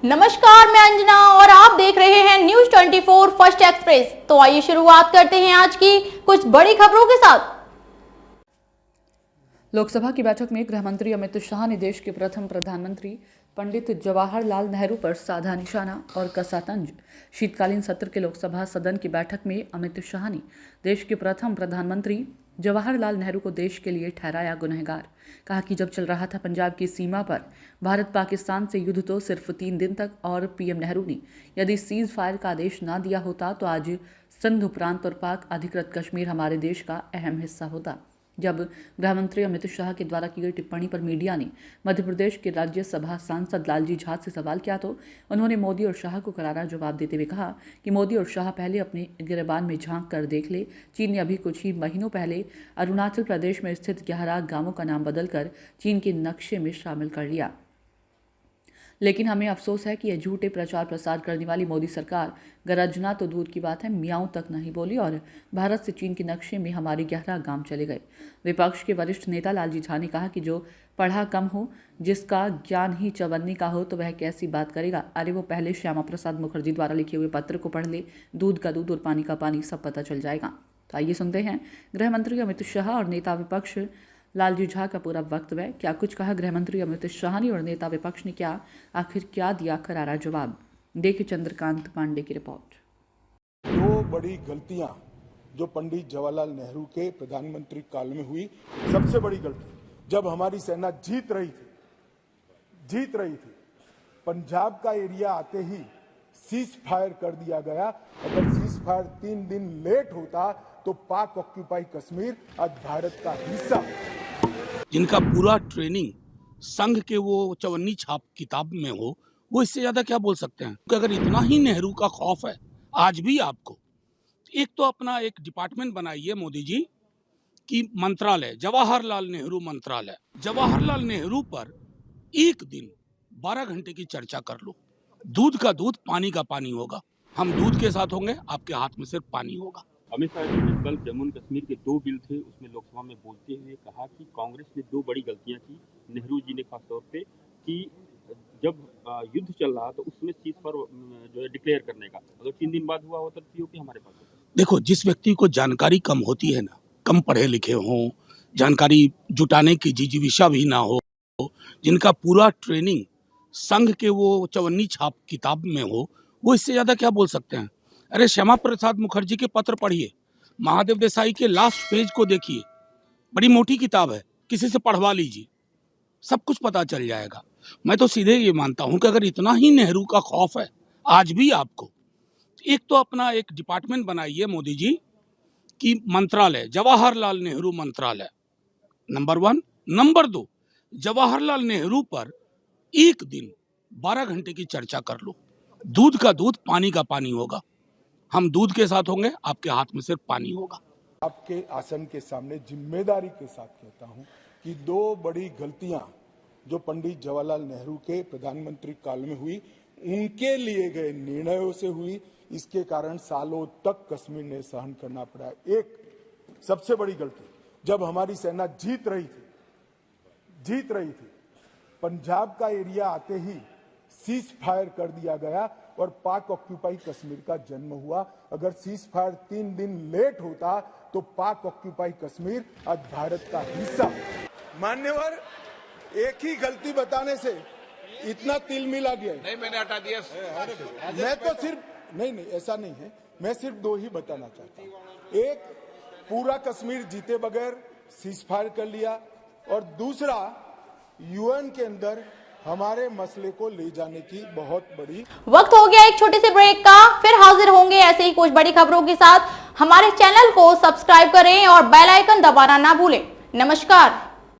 नमस्कार, मैं अंजना और आप देख रहे हैं न्यूज 24 फर्स्ट एक्सप्रेस। तो आइए शुरुआत करते हैं आज की कुछ बड़ी खबरों के साथ। लोकसभा की बैठक में गृह मंत्री अमित शाह ने देश के प्रथम प्रधानमंत्री पंडित जवाहरलाल नेहरू पर साधा निशाना और कसा तंज। शीतकालीन सत्र के लोकसभा सदन की बैठक में अमित शाह ने देश के प्रथम प्रधानमंत्री जवाहरलाल नेहरू को देश के लिए ठहराया गुनहगार। कहा कि जब चल रहा था पंजाब की सीमा पर भारत पाकिस्तान से युद्ध तो सिर्फ 3 दिन तक, और पीएम नेहरू ने यदि सीज फायर का आदेश ना दिया होता तो आज सिंध प्रांत और पाक अधिकृत कश्मीर हमारे देश का अहम हिस्सा होता। जब गृह मंत्री अमित शाह के द्वारा की गई टिप्पणी पर मीडिया ने मध्य प्रदेश के राज्यसभा सांसद लालजी झाज से सवाल किया तो उन्होंने मोदी और शाह को करारा जवाब देते हुए कहा कि मोदी और शाह पहले अपने गिरेबान में झांक कर देख ले। चीन ने अभी कुछ ही महीनों पहले अरुणाचल प्रदेश में स्थित 11 गांवों का नाम बदलकर चीन के नक्शे में शामिल कर लिया। लेकिन हमें अफसोस है कि यह झूठे प्रचार प्रसार करने वाली मोदी सरकार गरजना तो दूर की बात है, मियाऊं तक नहीं बोली और भारत से चीन के नक्शे में हमारे 11 गांव चले गए। विपक्ष के वरिष्ठ नेता लालजी झा ने कहा कि जो पढ़ा कम हो, जिसका ज्ञान ही चवन्नी का हो तो वह कैसी बात करेगा। अरे वो पहले श्यामा प्रसाद मुखर्जी द्वारा लिखे हुए पत्र को पढ़ ले, दूध का दूध और पानी का पानी सब पता चल जाएगा। तो आइए सुनते हैं गृह मंत्री अमित शाह और नेता विपक्ष लालजी झा का पूरा वक्तव्य। क्या कुछ कहा गृह मंत्री अमित शाह ने और नेता विपक्ष ने आखिर क्या दिया करारा जवाब। देखिए चंद्रकांत पांडे की रिपोर्ट। 2 बड़ी गलतियां जो पंडित जवाहरलाल नेहरू के प्रधानमंत्री काल में हुई। सबसे बड़ी गलती जब हमारी सेना जीत रही थी, पंजाब का एरिया आते ही सीज फायर कर दिया गया। अगर सीज फायर 3 दिन लेट होता तो पाक ऑक्यूपाई कश्मीर आज भारत का हिस्सा। जिनका पूरा ट्रेनिंग संघ के वो चवन्नी छाप किताब में हो, वो इससे ज्यादा क्या बोल सकते हैं। अगर इतना ही नेहरू का खौफ है आज भी आपको, एक तो अपना एक डिपार्टमेंट बनाइए मोदी जी की मंत्रालय, जवाहरलाल नेहरू मंत्रालय। जवाहरलाल नेहरू पर एक दिन 12 घंटे की चर्चा कर लो। दूध का दूध, पानी का पानी होगा। हम दूध के साथ होंगे, आपके हाथ में सिर्फ पानी होगा। अमित शाह जी ने कल जम्मू कश्मीर के 2 बिल थे, उसमें लोकसभा में बोलते हुए कहा कि कांग्रेस ने 2 बड़ी गलतियां की। नेहरू जी ने खासतौर पे कि जब युद्ध चल रहा तो उसमें सीज फायर जो है डिक्लेयर करने का, अगर 3 दिन बाद हुआ होता तो कि हमारे पास होता। देखो, जिस व्यक्ति को जानकारी कम होती है ना, कम पढ़े लिखे हों, जानकारी जुटाने की जिजीविषा भी ना हो, जिनका पूरा ट्रेनिंग संघ के वो चवन्नी छाप किताब में हो, वो इससे ज्यादा क्या बोल सकते हैं। अरे श्यामा प्रसाद मुखर्जी के पत्र पढ़िए, महादेव देसाई के लास्ट पेज को देखिए, बड़ी मोटी किताब है, किसी से पढ़वा लीजिए, सब कुछ पता चल जाएगा। मैं तो सीधे ये मानता हूं कि अगर इतना ही नेहरू का खौफ है आज भी आपको, एक तो अपना एक डिपार्टमेंट बनाइए मोदी जी की मंत्रालय, जवाहरलाल नेहरू मंत्रालय, नंबर 1। नंबर 2, जवाहरलाल नेहरू पर एक दिन 12 घंटे की चर्चा कर लो। दूध का दूध, पानी का पानी होगा। हम दूध के साथ होंगे, आपके हाथ में सिर्फ पानी होगा। आपके आसन के सामने जिम्मेदारी के साथ कहता हूं कि 2 बड़ी गलतियां जो पंडित जवाहरलाल नेहरू के प्रधानमंत्री काल में हुई, उनके लिए गए निर्णयों से हुई। इसके कारण सालों तक कश्मीर ने सहन करना पड़ा। एक सबसे बड़ी गलती जब हमारी सेना जीत रही थी, पंजाब का एरिया आते ही सीज फायर कर दिया गया और पाक ऑक्यूपाई कश्मीर का जन्म हुआ। अगर सीज फायर 3 दिन लेट होता तो पाक ऑक्यूपाई कश्मीर आज भारत का हिस्सा। मान्यवर, एक ही गलती बताने से इतना तिल मिला गया। नहीं, मैंने हटा दिया। मैं तो सिर्फ नहीं, ऐसा नहीं है। मैं सिर्फ 2 ही बताना चाहता हूं। एक, पूरा कश्मीर जीते बगैर सीज फायर कर लिया, और दूसरा, यूएन के अंदर हमारे मसले को ले जाने की बहुत बड़ी। वक्त हो गया एक छोटे से ब्रेक का, फिर हाजिर होंगे ऐसे ही कुछ बड़ी खबरों के साथ। हमारे चैनल को सब्सक्राइब करें और बेल आइकन दबाना ना भूलें। नमस्कार।